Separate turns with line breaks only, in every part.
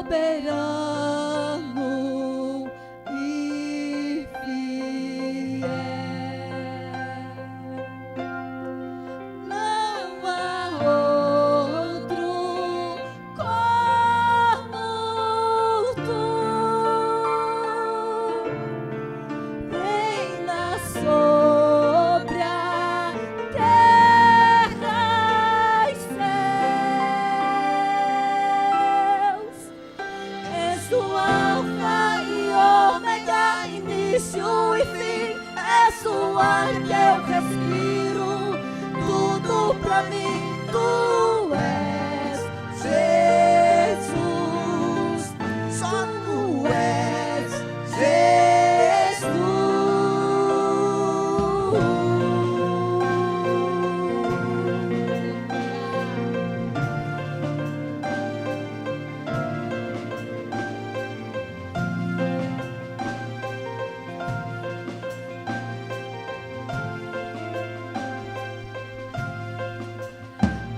soberano e fiel. Não há outro como tu. Reina sobre a terra e céus. És o Alfa e Ômega, início e fim. És o ar que eu respiro, tudo pra mim. Tu és Jesus, só tu és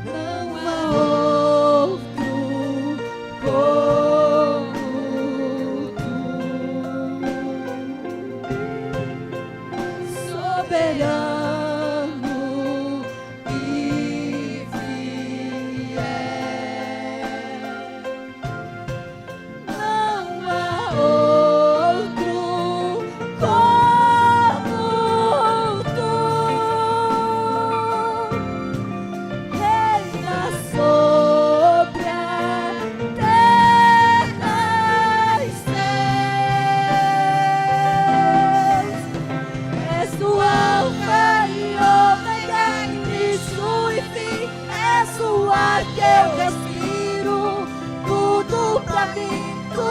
Não há outro como tu, soberano e fiel. Não há outro como tu. Reina sobre a terra e céus. És o Alfa e Ômega, início e fim. És o ar que eu respiro, tudo pra mim. Tu